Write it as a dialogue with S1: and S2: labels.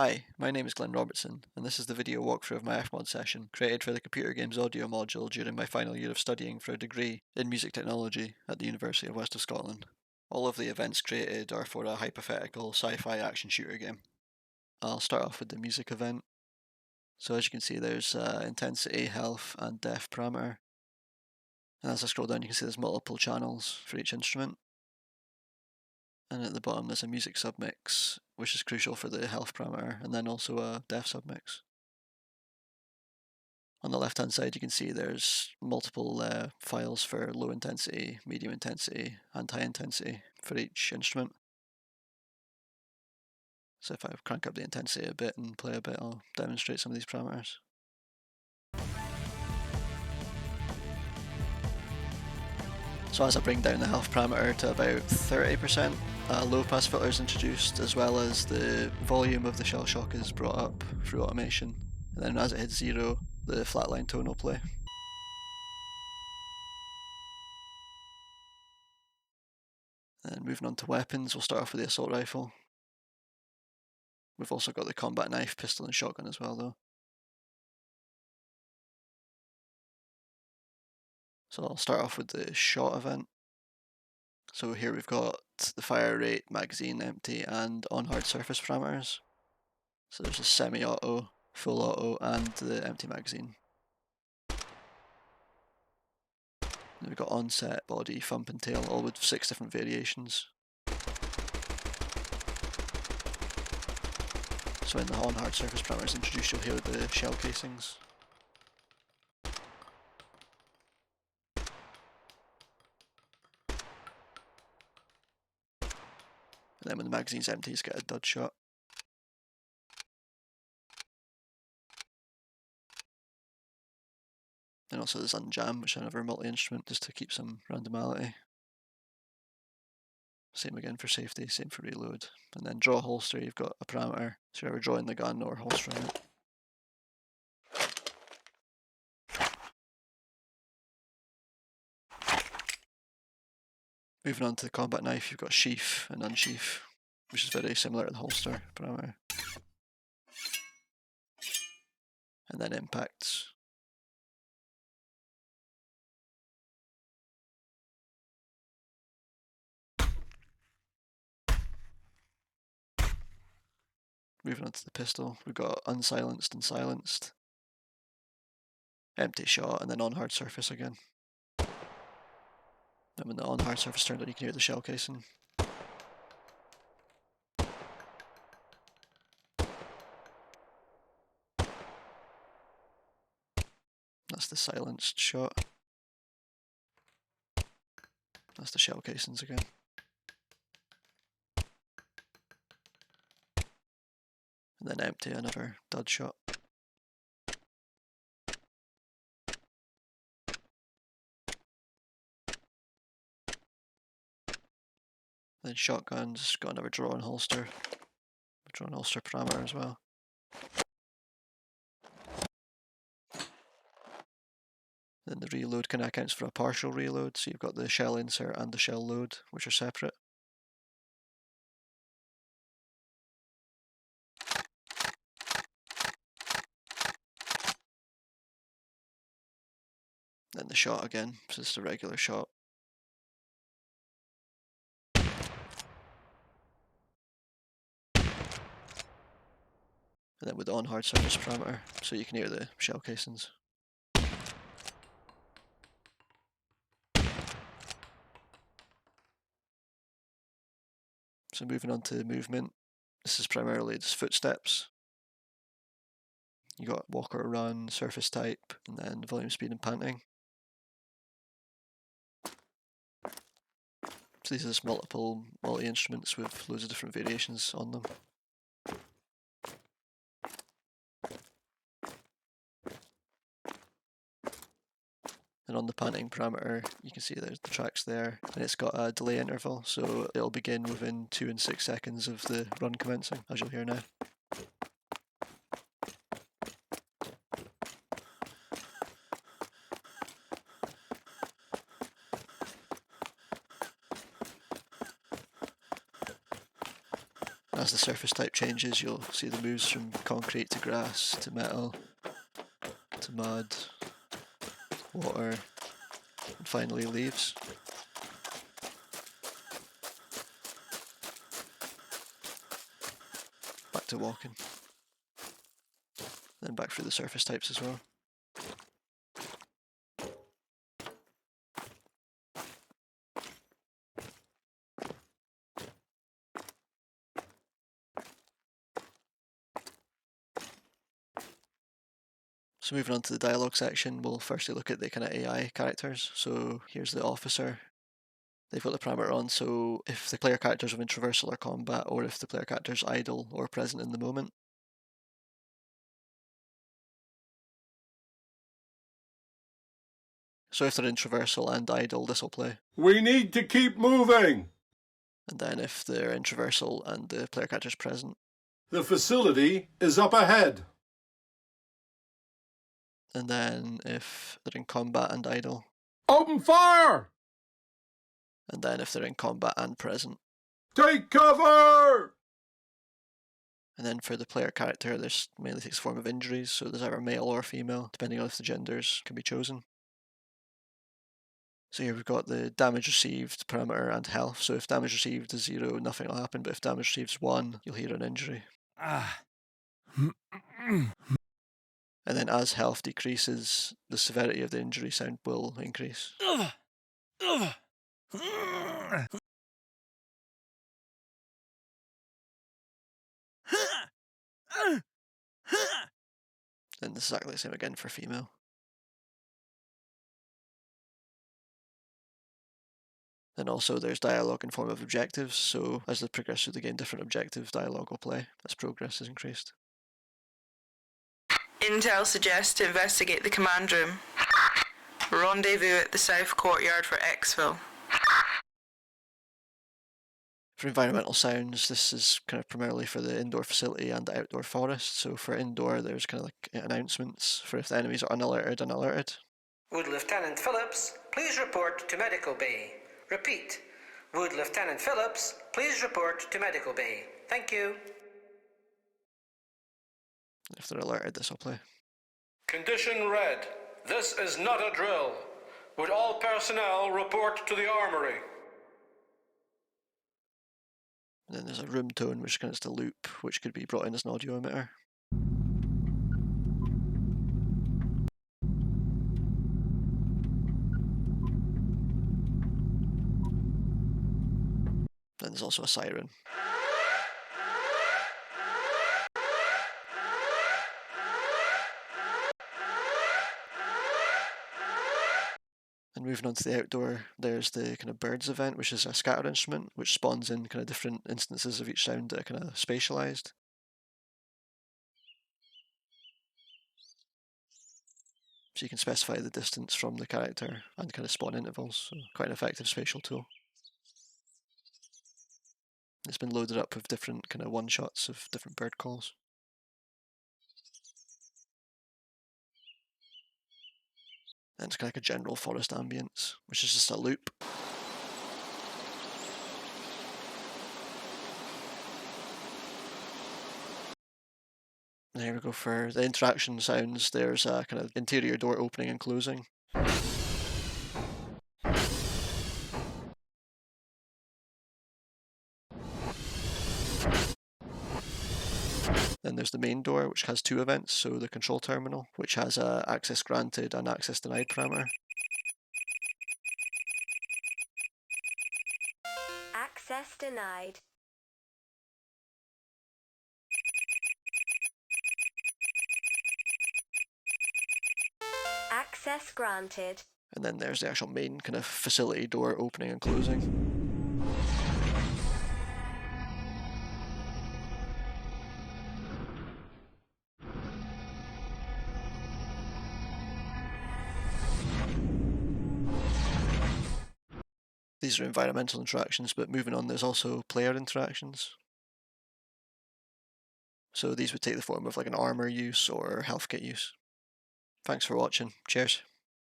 S1: Hi, my name is Glenn Robertson, and this is the video walkthrough of my FMOD session, created for the computer games audio module during my final year of studying for a degree in music technology at the University of West of Scotland. All of the events created are for a hypothetical sci-fi action shooter game. I'll start off with the music event. So as you can see, there's intensity, health, and depth parameter. And as I scroll down, you can see there's multiple channels for each instrument. And at the bottom there's a music submix, which is crucial for the health parameter, and then also a depth submix. On the left hand side you can see there's multiple files for low intensity, medium intensity, and high intensity for each instrument. So if I crank up the intensity a bit and play a bit, I'll demonstrate some of these parameters. So as I bring down the health parameter to about 30%, a low pass filter is introduced, as well as the volume of the shell shock is brought up through automation. And then as it hits 0, the flatline tone will play. And moving on to weapons, we'll start off with the assault rifle. We've also got the combat knife, pistol, and shotgun as well though. So I'll start off with the shot event. So here we've got the fire rate, magazine empty, and on hard surface parameters. So there's a semi-auto, full auto, and the empty magazine. Then we've got onset, body, thump, and tail, all with 6 different variations. So when the on hard surface parameters introduced, you'll hear the shell casings. And then when the magazine's empty, you get a dud shot. And also there's unjam, which is another multi-instrument, just to keep some randomity. Same again for safety, same for reload. And then draw holster, you've got a parameter, so you're either drawing the gun or holstering it. Moving on to the combat knife, you've got sheath and unsheath, which is very similar to the holster parameter. And then impacts. Moving on to the pistol, we've got unsilenced and silenced, empty shot, and then on hard surface again. Then when the on hard surface turns on, you can hear the shell casing. That's the silenced shot. That's the shell casings again. And then empty, another dud shot. Then shotgun's got another draw and holster parameter as well. Then the reload kind of accounts for a partial reload, so you've got the shell insert and the shell load, which are separate. Then the shot again, so it's the regular shot. And then with the on hard surface parameter, so you can hear the shell casings. So moving on to movement, this is primarily just footsteps. You got walk or run, surface type, and then volume, speed, and panting. So these are just multiple multi-instruments with loads of different variations on them. And on the panting parameter, you can see there's the tracks there, and it's got a delay interval, so it'll begin within 2 and 6 seconds of the run commencing, as you'll hear now. as the surface type changes, you'll see the moves from concrete to grass to metal to mud, water, and finally leaves. Back to walking. Then back through the surface types as well. So moving on to the dialogue section, we'll firstly look at the kind of AI characters. So here's the officer. They've got the parameter on, so if the player characters are in traversal or combat, or if the player character's idle or present in the moment. So if they're in traversal and idle, this will play.
S2: We need to keep moving!
S1: And then if they're in traversal and the player character's present.
S2: The facility is up ahead.
S1: And then if they're in combat and idle.
S2: Open fire!
S1: And then if they're in combat and present.
S2: Take cover!
S1: And then for the player character, this mainly takes the form of injuries, so there's either male or female, depending on if the genders can be chosen. So here we've got the damage received parameter and health. So if damage received is 0, nothing will happen, but if damage received is 1, you'll hear an injury. And then as health decreases, the severity of the injury sound will increase. And this is exactly the same again for female. Then also there's dialogue in form of objectives, so as they progress through the game, different objective dialogue will play as progress is increased.
S3: Intel suggests to investigate the command room. Rendezvous at the south courtyard for exfil.
S1: For environmental sounds, this is kind of primarily for the indoor facility and the outdoor forest. So for indoor, there's kind of like announcements for if the enemies are unalerted and alerted.
S4: Would Lieutenant Phillips please report to medical bay? Repeat. Would Lieutenant Phillips please report to medical bay? Thank you.
S1: If they're alerted, this will play.
S2: Condition red. This is not a drill. Would all personnel report to the armory?
S1: And then there's a room tone, which is kind of just a loop, which could be brought in as an audio emitter. Then there's also a siren. And moving on to the outdoor, there's the kind of birds event, which is a scatter instrument, which spawns in kind of different instances of each sound that are kind of spatialized. So you can specify the distance from the character and kind of spawn intervals, so quite an effective spatial tool. It's been loaded up with different kind of one-shots of different bird calls. And it's kind of like a general forest ambience, which is just a loop. And here we go for the interaction sounds. There's a kind of interior door opening and closing. Then there's the main door, which has 2 events, so the control terminal, which has a access granted and access denied parameter.
S5: Access denied. Access granted.
S1: And then there's the actual main kind of facility door opening and closing. These are environmental interactions, but moving on, there's also player interactions. So these would take the form of like an armor use or health kit use. Thanks for watching. Cheers.